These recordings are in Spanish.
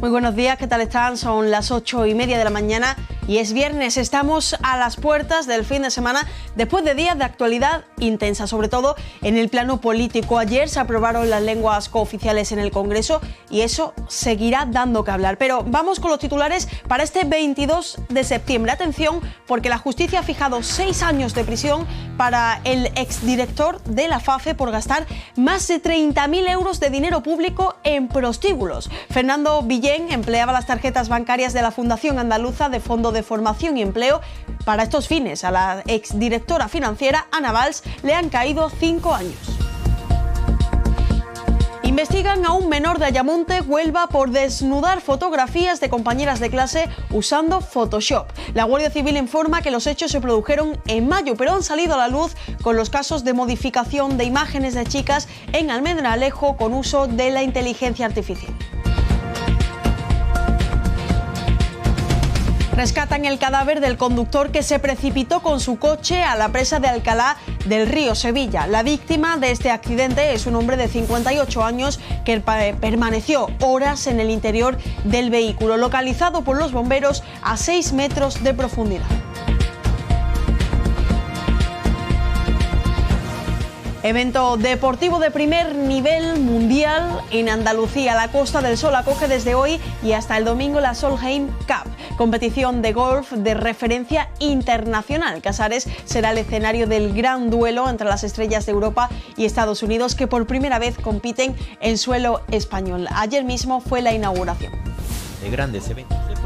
Muy buenos días, ¿qué tal están? Son las 8:30 de la mañana y es viernes. Estamos a las puertas del fin de semana después de días de actualidad intensa, sobre todo en el plano político. Ayer se aprobaron las lenguas cooficiales en el Congreso y eso seguirá dando que hablar. Pero vamos con los titulares para este 22 de septiembre. Atención, porque la justicia ha fijado 6 años de prisión para el exdirector de la FAFE por gastar más de 30.000 euros de dinero público en prostíbulos. Fernando Villén empleaba las tarjetas bancarias de la Fundación Andaluza de Fondo de Formación y Empleo para estos fines. A la exdirectora financiera Ana Valls le han caído 5 años. Investigan a un menor de Ayamonte, Huelva, por desnudar fotografías de compañeras de clase usando Photoshop. La Guardia Civil informa que los hechos se produjeron en mayo, pero han salido a la luz con los casos de modificación de imágenes de chicas en Almendralejo con uso de la inteligencia artificial. Rescatan el cadáver del conductor que se precipitó con su coche a la presa de Alcalá del Río, Sevilla. La víctima de este accidente es un hombre de 58 años que permaneció horas en el interior del vehículo, localizado por los bomberos a 6 metros de profundidad. Evento deportivo de primer nivel mundial en Andalucía. La Costa del Sol acoge desde hoy y hasta el domingo la Solheim Cup, competición de golf de referencia internacional. Casares será el escenario del gran duelo entre las estrellas de Europa y Estados Unidos, que por primera vez compiten en suelo español. Ayer mismo fue la inauguración. De grandes eventos deportivos.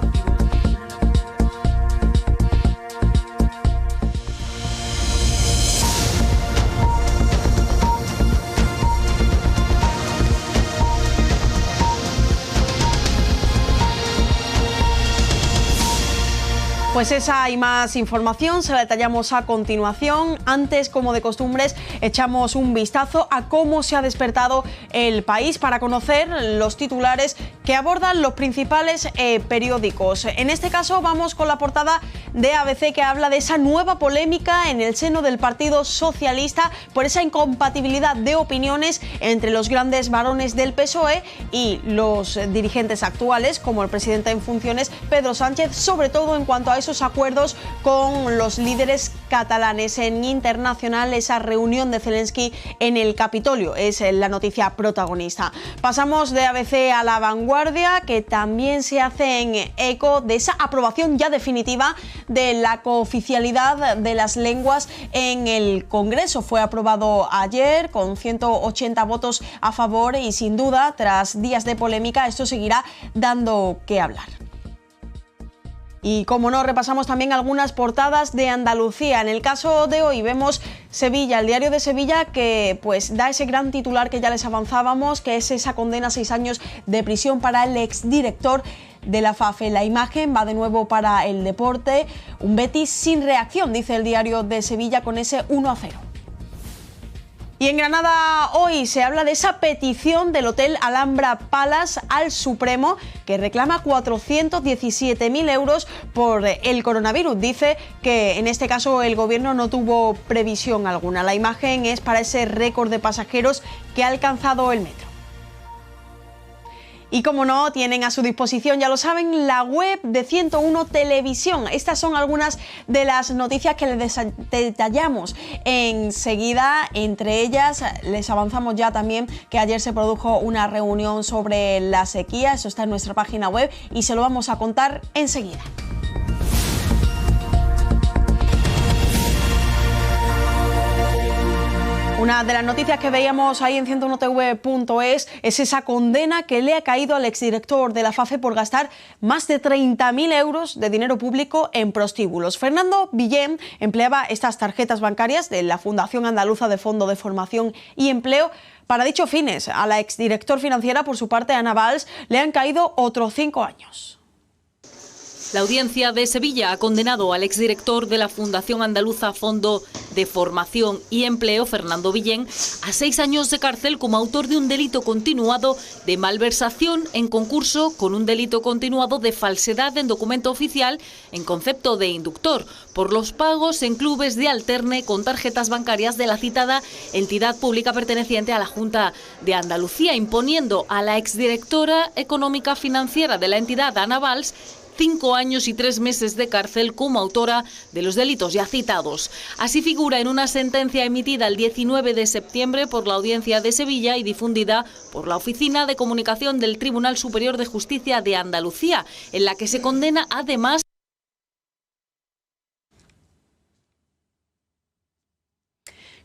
Pues esa y más información se la detallamos a continuación. Antes, como de costumbres, echamos un vistazo a cómo se ha despertado el país para conocer los titulares que abordan los principales periódicos. En este caso vamos con la portada de ABC, que habla de esa nueva polémica en el seno del Partido Socialista por esa incompatibilidad de opiniones entre los grandes varones del PSOE y los dirigentes actuales, como el presidente en funciones, Pedro Sánchez, sobre todo en cuanto a esos acuerdos con los líderes catalanes. En internacional, esa reunión de Zelensky en el Capitolio es la noticia protagonista. Pasamos de ABC a La Vanguardia, que también se hace en eco de esa aprobación ya definitiva de la cooficialidad de las lenguas en el Congreso. Fue aprobado ayer con 180 votos a favor y, sin duda, tras días de polémica, esto seguirá dando que hablar. Y como no, repasamos también algunas portadas de Andalucía. En el caso de hoy vemos Sevilla, el diario de Sevilla, que pues da ese gran titular que ya les avanzábamos, que es esa condena a 6 años de prisión para el exdirector de la FAFE. La imagen va de nuevo para el deporte. Un Betis sin reacción, dice el diario de Sevilla, con ese 1-0. Y en Granada hoy se habla de esa petición del Hotel Alhambra Palace al Supremo, que reclama 417.000 euros por el coronavirus. Dice que en este caso el gobierno no tuvo previsión alguna. La imagen es para ese récord de pasajeros que ha alcanzado el metro. Y como no, tienen a su disposición, ya lo saben, la web de 101 Televisión. Estas son algunas de las noticias que les detallamos enseguida. Entre ellas, les avanzamos ya también que ayer se produjo una reunión sobre la sequía. Eso está en nuestra página web y se lo vamos a contar enseguida. Una de las noticias que veíamos ahí en 101tv.es es esa condena que le ha caído al exdirector de la FAFE por gastar más de 30.000 euros de dinero público en prostíbulos. Fernando Villén empleaba estas tarjetas bancarias de la Fundación Andaluza de Fondo de Formación y Empleo para dichos fines. A la exdirector financiera, por su parte, Ana Valls, le han caído otros 5 años. La Audiencia de Sevilla ha condenado al exdirector de la Fundación Andaluza Fondo de Formación y Empleo, Fernando Villén, a 6 años de cárcel como autor de un delito continuado de malversación en concurso con un delito continuado de falsedad en documento oficial en concepto de inductor por los pagos en clubes de alterne con tarjetas bancarias de la citada entidad pública perteneciente a la Junta de Andalucía, imponiendo a la exdirectora económica financiera de la entidad, Ana Valls, 5 años y 3 meses de cárcel como autora de los delitos ya citados. Así figura en una sentencia emitida el 19 de septiembre por la Audiencia de Sevilla y difundida por la Oficina de Comunicación del Tribunal Superior de Justicia de Andalucía, en la que se condena además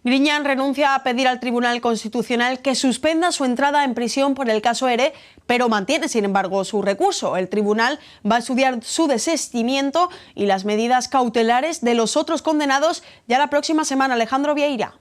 Griñán renuncia a pedir al Tribunal Constitucional que suspenda su entrada en prisión por el caso ERE, pero mantiene, sin embargo, su recurso. El tribunal va a estudiar su desistimiento y las medidas cautelares de los otros condenados ya la próxima semana. Alejandro Vieira.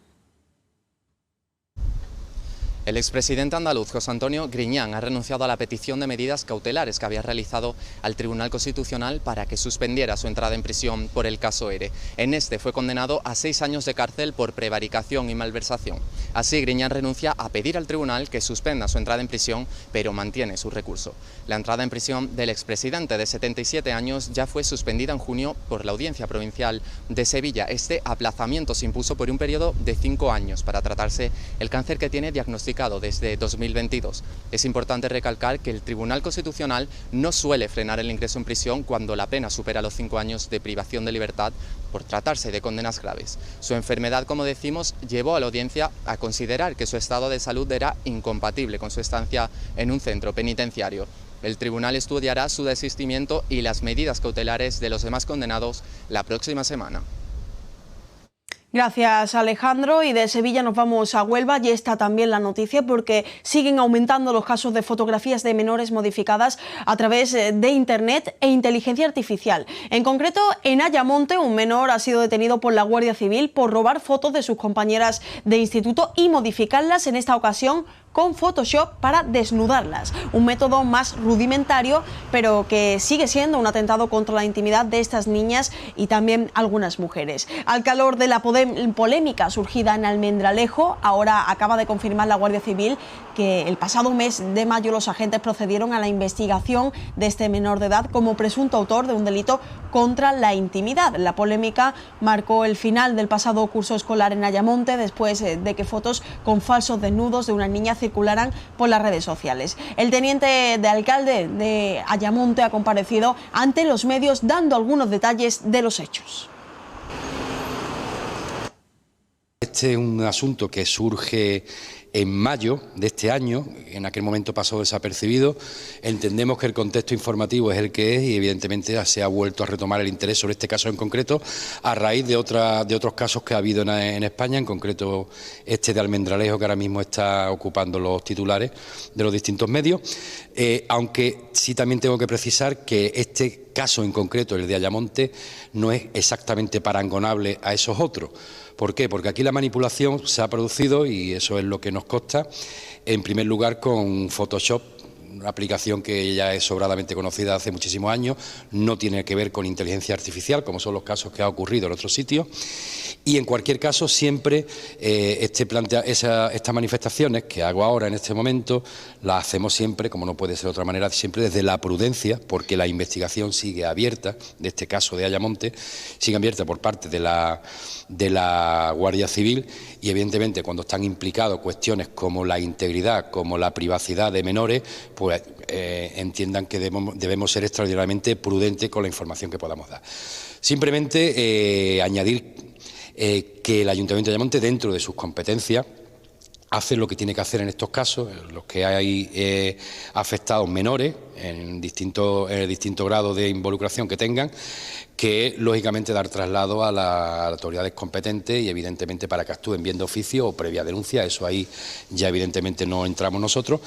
El expresidente andaluz José Antonio Griñán ha renunciado a la petición de medidas cautelares que había realizado al Tribunal Constitucional para que suspendiera su entrada en prisión por el caso ERE. En este fue condenado a 6 años de cárcel por prevaricación y malversación. Así, Griñán renuncia a pedir al tribunal que suspenda su entrada en prisión, pero mantiene su recurso. La entrada en prisión del expresidente de 77 años ya fue suspendida en junio por la Audiencia Provincial de Sevilla. Este aplazamiento se impuso por un periodo de 5 años para tratarse el cáncer que tiene diagnosticado desde 2022. Es importante recalcar que el Tribunal Constitucional no suele frenar el ingreso en prisión cuando la pena supera los 5 años de privación de libertad por tratarse de condenas graves. Su enfermedad, como decimos, llevó a la audiencia a considerar que su estado de salud era incompatible con su estancia en un centro penitenciario. El tribunal estudiará su desistimiento y las medidas cautelares de los demás condenados la próxima semana. Gracias, Alejandro. Y de Sevilla nos vamos a Huelva. Y está también la noticia porque siguen aumentando los casos de fotografías de menores modificadas a través de Internet e inteligencia artificial. En concreto, en Ayamonte, un menor ha sido detenido por la Guardia Civil por robar fotos de sus compañeras de instituto y modificarlas, en esta ocasión con Photoshop, para desnudarlas. Un método más rudimentario, pero que sigue siendo un atentado contra la intimidad de estas niñas y también algunas mujeres. Al calor de la polémica surgida en Almendralejo, ahora acaba de confirmar la Guardia Civil que el pasado mes de mayo los agentes procedieron a la investigación de este menor de edad como presunto autor de un delito contra la intimidad. La polémica marcó el final del pasado curso escolar en Ayamonte después de que fotos con falsos desnudos de una niña circularan por las redes sociales. El teniente de alcalde de Ayamonte ha comparecido ante los medios dando algunos detalles de los hechos. Este es un asunto que surge en mayo de este año, en aquel momento pasó desapercibido. Entendemos que el contexto informativo es el que es y evidentemente se ha vuelto a retomar el interés sobre este caso en concreto a raíz de otros casos que ha habido en España, en concreto este de Almendralejo, que ahora mismo está ocupando los titulares de los distintos medios, aunque sí también tengo que precisar que este caso en concreto, el de Ayamonte, no es exactamente parangonable a esos otros. ¿Por qué? Porque aquí la manipulación se ha producido, y eso es lo que nos consta, en primer lugar con Photoshop, una aplicación que ya es sobradamente conocida hace muchísimos años, no tiene que ver con inteligencia artificial, como son los casos que ha ocurrido en otros sitios. Y en cualquier caso, siempre estas manifestaciones que hago ahora en este momento, las hacemos siempre, como no puede ser de otra manera, siempre desde la prudencia, porque la investigación sigue abierta, de este caso de Ayamonte, sigue abierta por parte de la Guardia Civil, y evidentemente cuando están implicados cuestiones como la integridad, como la privacidad de menores, pues entiendan que debemos ser extraordinariamente prudentes con la información que podamos dar. Simplemente añadir que el Ayuntamiento de Ayamonte, dentro de sus competencias, hace lo que tiene que hacer en estos casos, los que hay afectados menores, en distinto grado de involucración que tengan, que es, lógicamente, dar traslado a las autoridades competentes y, evidentemente, para que actúen bien de oficio o previa denuncia. Eso ahí ya, evidentemente, no entramos nosotros.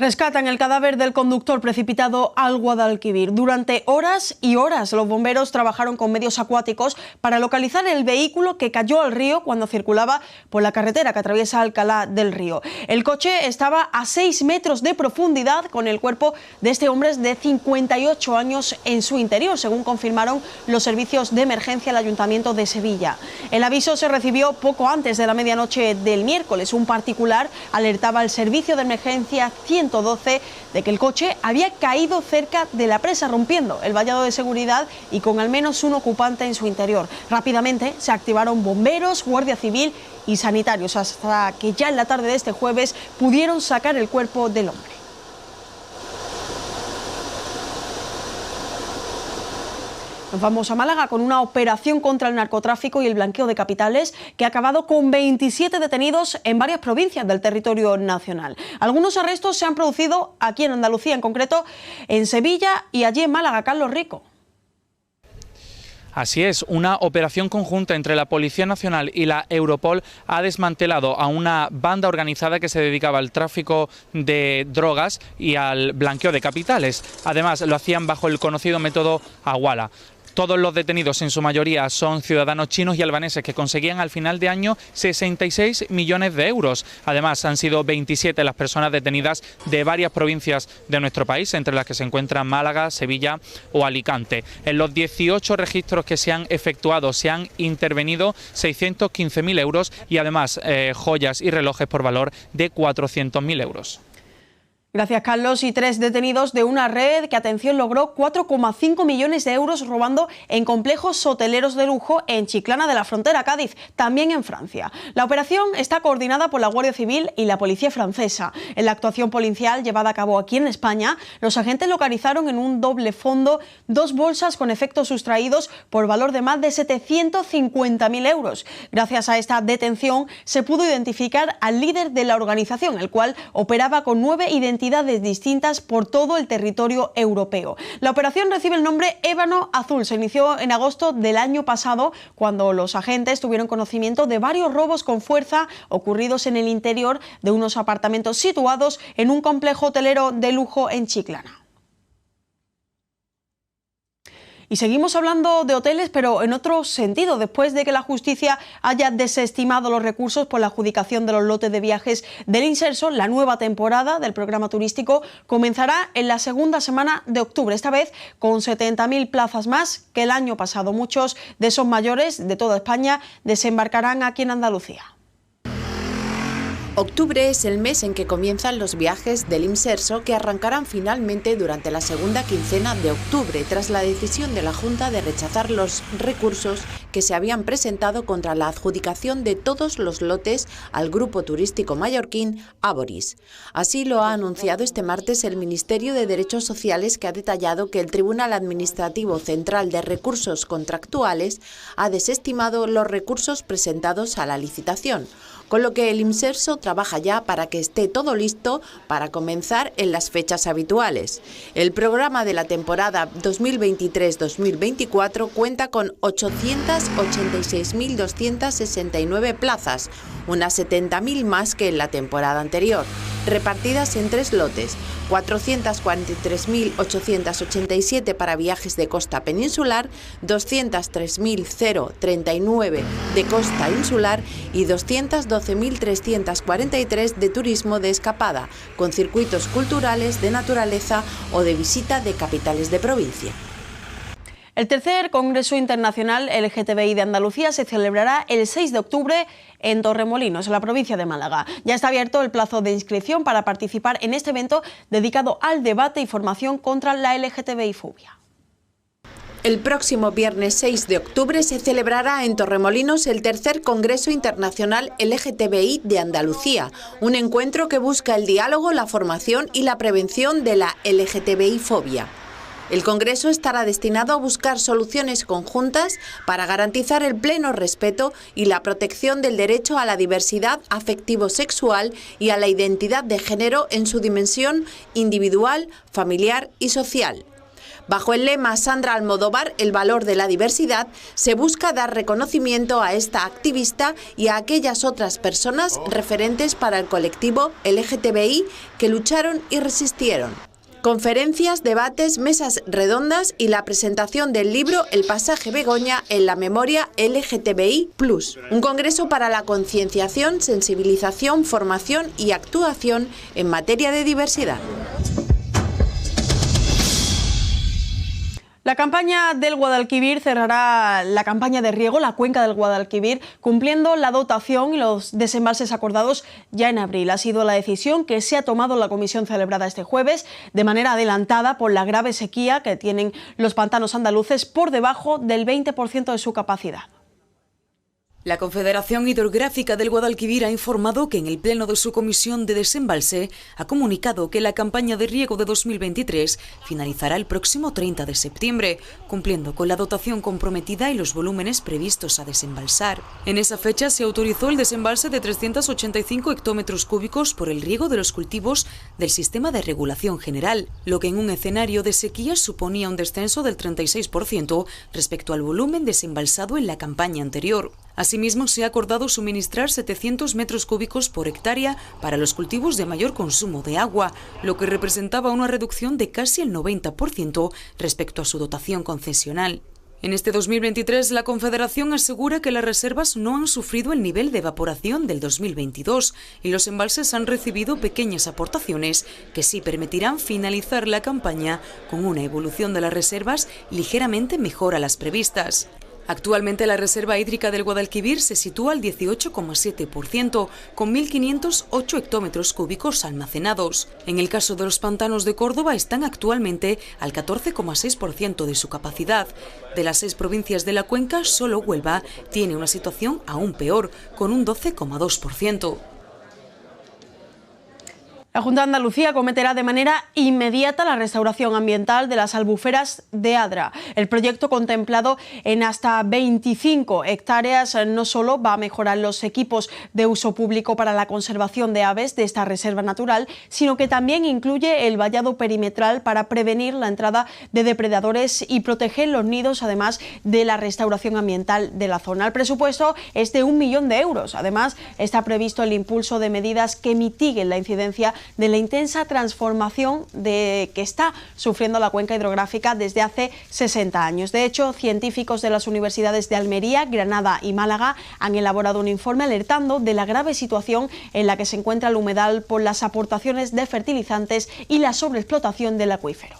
Rescatan el cadáver del conductor precipitado al Guadalquivir. Durante horas y horas los bomberos trabajaron con medios acuáticos para localizar el vehículo que cayó al río cuando circulaba por la carretera que atraviesa Alcalá del Río. El coche estaba a 6 metros de profundidad con el cuerpo de este hombre de 58 años en su interior, según confirmaron los servicios de emergencia del Ayuntamiento de Sevilla. El aviso se recibió poco antes de la medianoche del miércoles. Un particular alertaba al servicio de emergencia 112 de que el coche había caído cerca de la presa, rompiendo el vallado de seguridad y con al menos un ocupante en su interior. Rápidamente se activaron bomberos, Guardia Civil y sanitarios, hasta que ya en la tarde de este jueves pudieron sacar el cuerpo del hombre. Nos vamos a Málaga con una operación contra el narcotráfico y el blanqueo de capitales que ha acabado con 27 detenidos en varias provincias del territorio nacional. Algunos arrestos se han producido aquí en Andalucía, en concreto en Sevilla y allí en Málaga. Carlos Rico. Así es, una operación conjunta entre la Policía Nacional y la Europol ha desmantelado a una banda organizada que se dedicaba al tráfico de drogas y al blanqueo de capitales. Además, lo hacían bajo el conocido método Hawala. Todos los detenidos, en su mayoría, son ciudadanos chinos y albaneses que conseguían al final de año 66 millones de euros. Además, han sido 27 las personas detenidas de varias provincias de nuestro país, entre las que se encuentran Málaga, Sevilla o Alicante. En los 18 registros que se han efectuado se han intervenido 615.000 euros y además joyas y relojes por valor de 400.000 euros. Gracias, Carlos. Y 3 detenidos de una red que, atención, logró 4,5 millones de euros robando en complejos hoteleros de lujo en Chiclana de la Frontera, Cádiz, también en Francia. La operación está coordinada por la Guardia Civil y la Policía francesa. En la actuación policial llevada a cabo aquí en España, los agentes localizaron en un doble fondo 2 bolsas con efectos sustraídos por valor de más de 750.000 euros. Gracias a esta detención se pudo identificar al líder de la organización, el cual operaba con 9 identidades distintas por todo el territorio europeo. La operación recibe el nombre Ébano Azul. Se inició en agosto del año pasado, cuando los agentes tuvieron conocimiento de varios robos con fuerza ocurridos en el interior de unos apartamentos situados en un complejo hotelero de lujo en Chiclana. Y seguimos hablando de hoteles, pero en otro sentido, después de que la justicia haya desestimado los recursos por la adjudicación de los lotes de viajes del Inserso, la nueva temporada del programa turístico comenzará en la segunda semana de octubre, esta vez con 70.000 plazas más que el año pasado. Muchos de esos mayores de toda España desembarcarán aquí en Andalucía. Octubre es el mes en que comienzan los viajes del Inserso, que arrancarán finalmente durante la segunda quincena de octubre, tras la decisión de la Junta de rechazar los recursos que se habían presentado contra la adjudicación de todos los lotes al grupo turístico mallorquín Aboris. Así lo ha anunciado este martes el Ministerio de Derechos Sociales, que ha detallado que el Tribunal Administrativo Central de Recursos Contractuales ha desestimado los recursos presentados a la licitación, con lo que el Inserso trabaja ya para que esté todo listo para comenzar en las fechas habituales. El programa de la temporada 2023-2024 cuenta con 886.269 plazas, unas 70.000 más que en la temporada anterior, repartidas en 3 lotes: 443.887 para viajes de costa peninsular, 203.039 de costa insular y 212.343 de turismo de escapada, con circuitos culturales, de naturaleza o de visita de capitales de provincia. El tercer Congreso Internacional LGTBI de Andalucía se celebrará el 6 de octubre en Torremolinos, en la provincia de Málaga. Ya está abierto el plazo de inscripción para participar en este evento dedicado al debate y formación contra la LGTBI-fobia. El próximo viernes 6 de octubre se celebrará en Torremolinos el tercer Congreso Internacional LGTBI de Andalucía, un encuentro que busca el diálogo, la formación y la prevención de la LGTBI-fobia. El Congreso estará destinado a buscar soluciones conjuntas para garantizar el pleno respeto y la protección del derecho a la diversidad afectivo-sexual y a la identidad de género en su dimensión individual, familiar y social. Bajo el lema Sandra Almodóvar, el valor de la diversidad, se busca dar reconocimiento a esta activista y a aquellas otras personas referentes para el colectivo LGTBI que lucharon y resistieron. Conferencias, debates, mesas redondas y la presentación del libro El pasaje Begoña en la memoria LGTBI+. Un congreso para la concienciación, sensibilización, formación y actuación en materia de diversidad. La campaña del Guadalquivir cerrará la campaña de riego, la cuenca del Guadalquivir, cumpliendo la dotación y los desembalses acordados ya en abril. Ha sido la decisión que se ha tomado la comisión celebrada este jueves, de manera adelantada por la grave sequía que tienen los pantanos andaluces por debajo del 20% de su capacidad. La Confederación Hidrográfica del Guadalquivir ha informado que en el pleno de su comisión de desembalse ha comunicado que la campaña de riego de 2023 finalizará el próximo 30 de septiembre, cumpliendo con la dotación comprometida y los volúmenes previstos a desembalsar. En esa fecha se autorizó el desembalse de 385 hectómetros cúbicos por el riego de los cultivos del sistema de regulación general, lo que en un escenario de sequía suponía un descenso del 36% respecto al volumen desembalsado en la campaña anterior. Asimismo, se ha acordado suministrar 700 metros cúbicos por hectárea para los cultivos de mayor consumo de agua, lo que representaba una reducción de casi el 90% respecto a su dotación concesional. En este 2023, la Confederación asegura que las reservas no han sufrido el nivel de evaporación del 2022 y los embalses han recibido pequeñas aportaciones que sí permitirán finalizar la campaña con una evolución de las reservas ligeramente mejor a las previstas. Actualmente la reserva hídrica del Guadalquivir se sitúa al 18,7%, con 1.508 hectómetros cúbicos almacenados. En el caso de los pantanos de Córdoba están actualmente al 14,6% de su capacidad. De las 6 provincias de la cuenca, solo Huelva tiene una situación aún peor, con un 12,2%. La Junta de Andalucía acometerá de manera inmediata la restauración ambiental de las albuferas de Adra. El proyecto, contemplado en hasta 25 hectáreas, no solo va a mejorar los equipos de uso público para la conservación de aves de esta reserva natural, sino que también incluye el vallado perimetral para prevenir la entrada de depredadores y proteger los nidos, además de la restauración ambiental de la zona. El presupuesto es de 1 millón de euros. Además, está previsto el impulso de medidas que mitiguen la incidencia de la intensa transformación que está sufriendo la cuenca hidrográfica desde hace 60 años. De hecho, científicos de las universidades de Almería, Granada y Málaga han elaborado un informe alertando de la grave situación en la que se encuentra el humedal por las aportaciones de fertilizantes y la sobreexplotación del acuífero.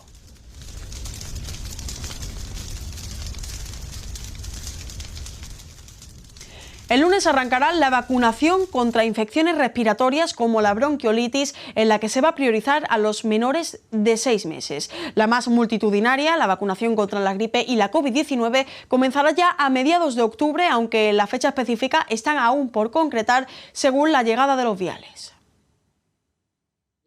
El lunes arrancará la vacunación contra infecciones respiratorias como la bronquiolitis, en la que se va a priorizar a los menores de 6 meses. La más multitudinaria, la vacunación contra la gripe y la COVID-19, comenzará ya a mediados de octubre, aunque la fecha específica están aún por concretar según la llegada de los viales.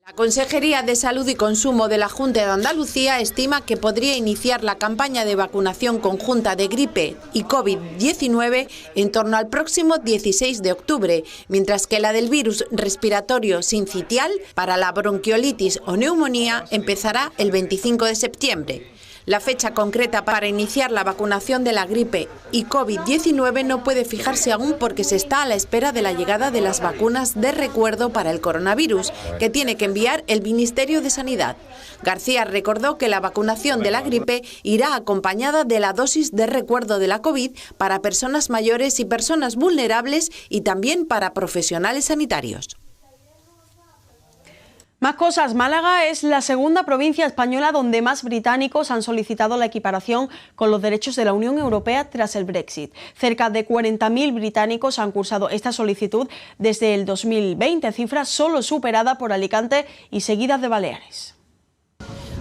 La Consejería de Salud y Consumo de la Junta de Andalucía estima que podría iniciar la campaña de vacunación conjunta de gripe y COVID-19 en torno al próximo 16 de octubre, mientras que la del virus respiratorio sincitial para la bronquiolitis o neumonía empezará el 25 de septiembre. La fecha concreta para iniciar la vacunación de la gripe y COVID-19 no puede fijarse aún porque se está a la espera de la llegada de las vacunas de recuerdo para el coronavirus, que tiene que enviar el Ministerio de Sanidad. García recordó que la vacunación de la gripe irá acompañada de la dosis de recuerdo de la COVID para personas mayores y personas vulnerables y también para profesionales sanitarios. Más cosas. Málaga es la segunda provincia española donde más británicos han solicitado la equiparación con los derechos de la Unión Europea tras el Brexit. Cerca de 40.000 británicos han cursado esta solicitud desde el 2020, cifra solo superada por Alicante y seguida de Baleares.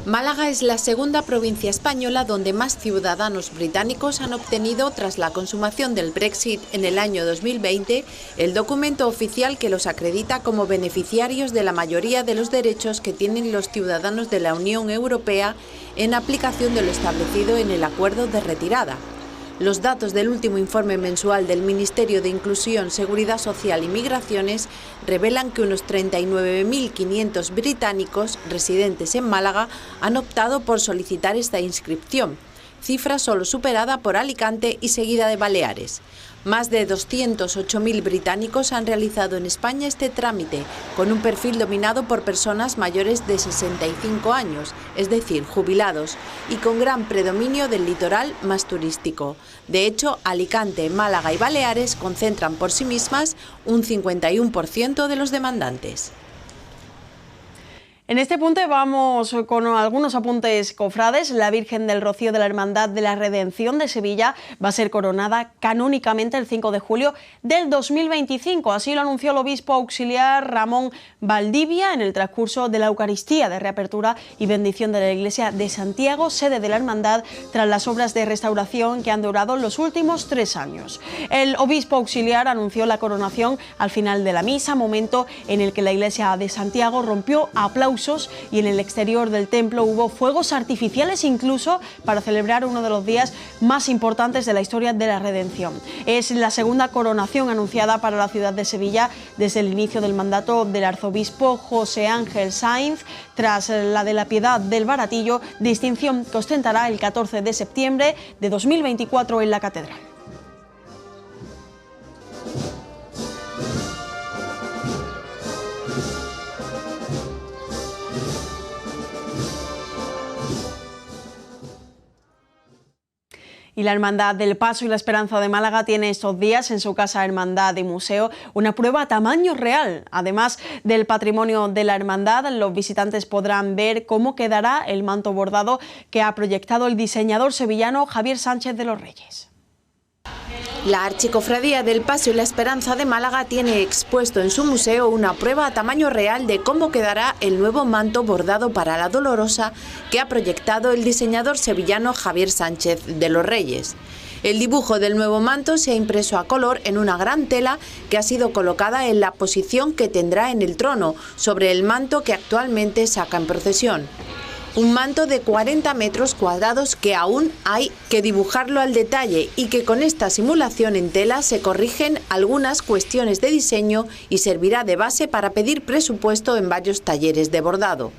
Málaga es la segunda provincia española donde más ciudadanos británicos han obtenido, tras la consumación del Brexit en el año 2020, el documento oficial que los acredita como beneficiarios de la mayoría de los derechos que tienen los ciudadanos de la Unión Europea en aplicación de lo establecido en el acuerdo de retirada. Los datos del último informe mensual del Ministerio de Inclusión, Seguridad Social y Migraciones revelan que unos 39.500 británicos residentes en Málaga han optado por solicitar esta inscripción, cifra solo superada por Alicante y seguida de Baleares. Más de 208.000 británicos han realizado en España este trámite, con un perfil dominado por personas mayores de 65 años, es decir, jubilados, y con gran predominio del litoral más turístico. De hecho, Alicante, Málaga y Baleares concentran por sí mismas un 51% de los demandantes. En este punto vamos con algunos apuntes cofrades. La Virgen del Rocío de la Hermandad de la Redención de Sevilla va a ser coronada canónicamente el 5 de julio del 2025. Así lo anunció el obispo auxiliar Ramón Valdivia en el transcurso de la Eucaristía de reapertura y bendición de la Iglesia de Santiago, sede de la Hermandad, tras las obras de restauración que han durado los últimos 3 años. El obispo auxiliar anunció la coronación al final de la misa, momento en el que la Iglesia de Santiago rompió aplausos y en el exterior del templo hubo fuegos artificiales incluso para celebrar uno de los días más importantes de la historia de la redención. Es la segunda coronación anunciada para la ciudad de Sevilla desde el inicio del mandato del arzobispo José Ángel Sainz, tras la de la Piedad del Baratillo, distinción que ostentará el 14 de septiembre de 2024 en la catedral. Y la Hermandad del Paso y la Esperanza de Málaga tiene estos días en su casa Hermandad y Museo una prueba a tamaño real. Además del patrimonio de la Hermandad, los visitantes podrán ver cómo quedará el manto bordado que ha proyectado el diseñador sevillano Javier Sánchez de los Reyes. La Archicofradía del Paso y la Esperanza de Málaga tiene expuesto en su museo una prueba a tamaño real de cómo quedará el nuevo manto bordado para la Dolorosa que ha proyectado el diseñador sevillano Javier Sánchez de los Reyes. El dibujo del nuevo manto se ha impreso a color en una gran tela que ha sido colocada en la posición que tendrá en el trono, sobre el manto que actualmente saca en procesión. Un manto de 40 metros cuadrados que aún hay que dibujarlo al detalle y que con esta simulación en tela se corrigen algunas cuestiones de diseño y servirá de base para pedir presupuesto en varios talleres de bordado.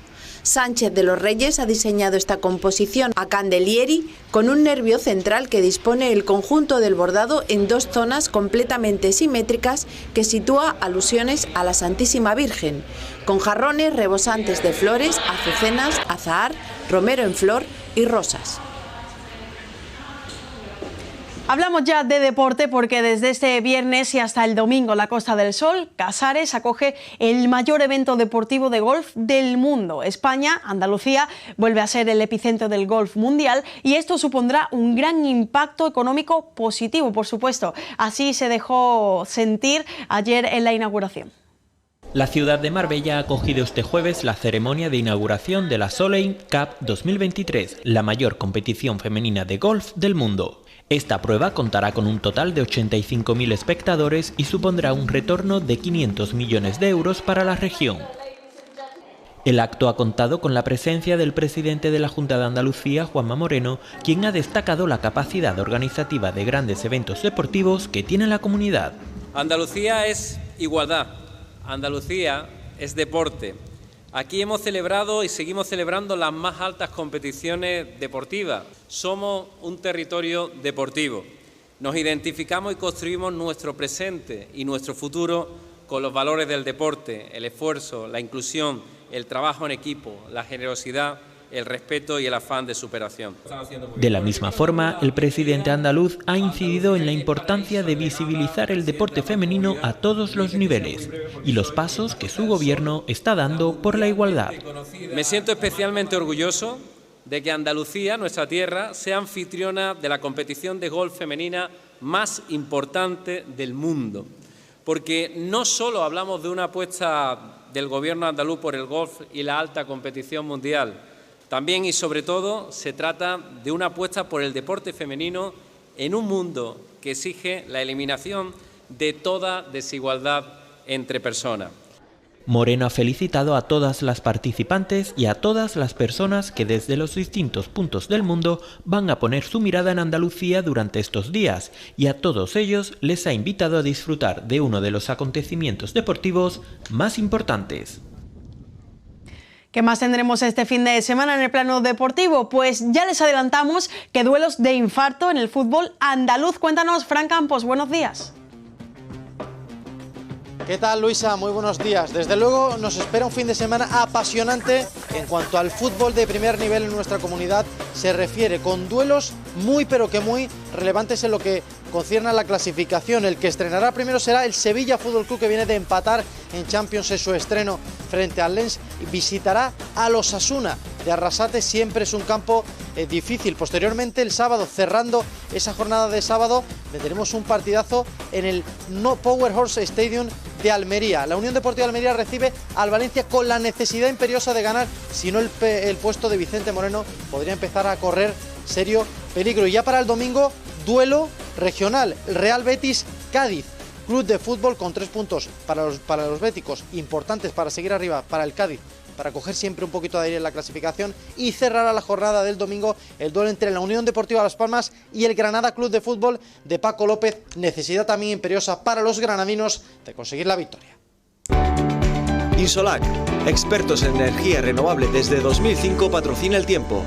Sánchez de los Reyes ha diseñado esta composición a Candelieri con un nervio central que dispone el conjunto del bordado en 2 zonas completamente simétricas que sitúa alusiones a la Santísima Virgen, con jarrones rebosantes de flores, azucenas, azahar, romero en flor y rosas. Hablamos ya de deporte porque desde este viernes y hasta el domingo en la Costa del Sol, Casares acoge el mayor evento deportivo de golf del mundo. España, Andalucía, vuelve a ser el epicentro del golf mundial y esto supondrá un gran impacto económico positivo, por supuesto. Así se dejó sentir ayer en la inauguración. La ciudad de Marbella ha acogido este jueves la ceremonia de inauguración de la Soleil Cup 2023, la mayor competición femenina de golf del mundo. Esta prueba contará con un total de 85.000 espectadores y supondrá un retorno de 500 millones de euros para la región. El acto ha contado con la presencia del presidente de la Junta de Andalucía, Juanma Moreno, quien ha destacado la capacidad organizativa de grandes eventos deportivos que tiene la comunidad. Andalucía es igualdad, Andalucía es deporte. Aquí hemos celebrado y seguimos celebrando las más altas competiciones deportivas. Somos un territorio deportivo. Nos identificamos y construimos nuestro presente y nuestro futuro con los valores del deporte, el esfuerzo, la inclusión, el trabajo en equipo, la generosidad, el respeto y el afán de superación. De la misma forma, el presidente andaluz ha incidido en la importancia de visibilizar el deporte femenino a todos los niveles y los pasos que su gobierno está dando por la igualdad. Me siento especialmente orgulloso de que Andalucía, nuestra tierra, sea anfitriona de la competición de golf femenina más importante del mundo, porque no solo hablamos de una apuesta del gobierno andaluz por el golf y la alta competición mundial, también y sobre todo se trata de una apuesta por el deporte femenino en un mundo que exige la eliminación de toda desigualdad entre personas. Moreno ha felicitado a todas las participantes y a todas las personas que desde los distintos puntos del mundo van a poner su mirada en Andalucía durante estos días, y a todos ellos les ha invitado a disfrutar de uno de los acontecimientos deportivos más importantes. ¿Qué más tendremos este fin de semana en el plano deportivo? Pues ya les adelantamos que duelos de infarto en el fútbol andaluz. Cuéntanos, Fran Campos, buenos días. ¿Qué tal, Luisa? Muy buenos días. Desde luego nos espera un fin de semana apasionante en cuanto al fútbol de primer nivel en nuestra comunidad se refiere, con duelos muy pero que muy relevantes en lo que concierne a la clasificación. El que estrenará primero será el Sevilla Fútbol Club, que viene de empatar en Champions en su estreno frente al Lens, y visitará a los Osasuna de Arrasate. Siempre es un campo difícil. Posteriormente, el sábado, cerrando esa jornada de sábado, tendremos un partidazo en el No Power Horse Stadium de Almería. La Unión Deportiva de Almería recibe al Valencia con la necesidad imperiosa de ganar, si no el puesto de Vicente Moreno podría empezar a correr serio peligro. Y ya para el domingo, duelo regional, el Real Betis Cádiz, club de fútbol con 3 puntos para los béticos, importantes para seguir arriba, para el Cádiz, para coger siempre un poquito de aire en la clasificación, y cerrará la jornada del domingo el duelo entre la Unión Deportiva Las Palmas y el Granada Club de Fútbol de Paco López, necesidad también imperiosa para los granadinos de conseguir la victoria. Insolac, expertos en energía renovable desde 2005, patrocina el tiempo.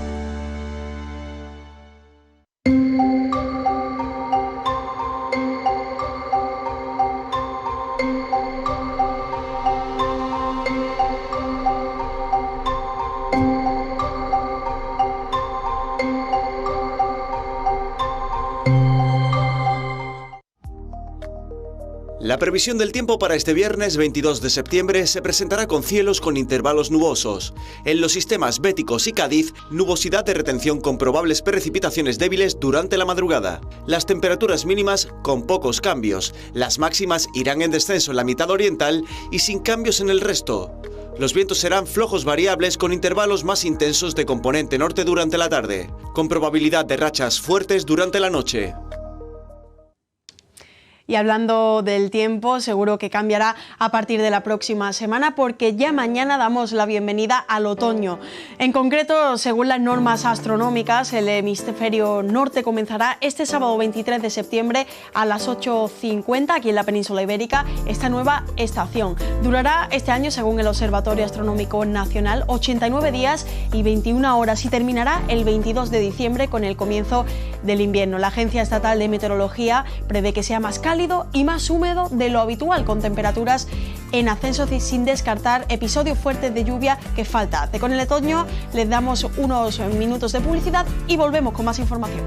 La previsión del tiempo para este viernes 22 de septiembre se presentará con cielos con intervalos nubosos. En los sistemas Béticos y Cádiz, nubosidad de retención con probables precipitaciones débiles durante la madrugada. Las temperaturas mínimas con pocos cambios. Las máximas irán en descenso en la mitad oriental y sin cambios en el resto. Los vientos serán flojos variables con intervalos más intensos de componente norte durante la tarde, con probabilidad de rachas fuertes durante la noche. Y hablando del tiempo, seguro que cambiará a partir de la próxima semana, porque ya mañana damos la bienvenida al otoño. En concreto, según las normas astronómicas, el hemisferio norte comenzará este sábado 23 de septiembre a las 8:50 aquí en la península ibérica esta nueva estación. Durará este año, según el Observatorio Astronómico Nacional, 89 días y 21 horas y terminará el 22 de diciembre con el comienzo del invierno. La Agencia Estatal de Meteorología prevé que sea más cálido y más húmedo de lo habitual, con temperaturas en ascenso sin descartar episodios fuertes de lluvia que falta. Con el otoño les damos unos minutos de publicidad y volvemos con más información.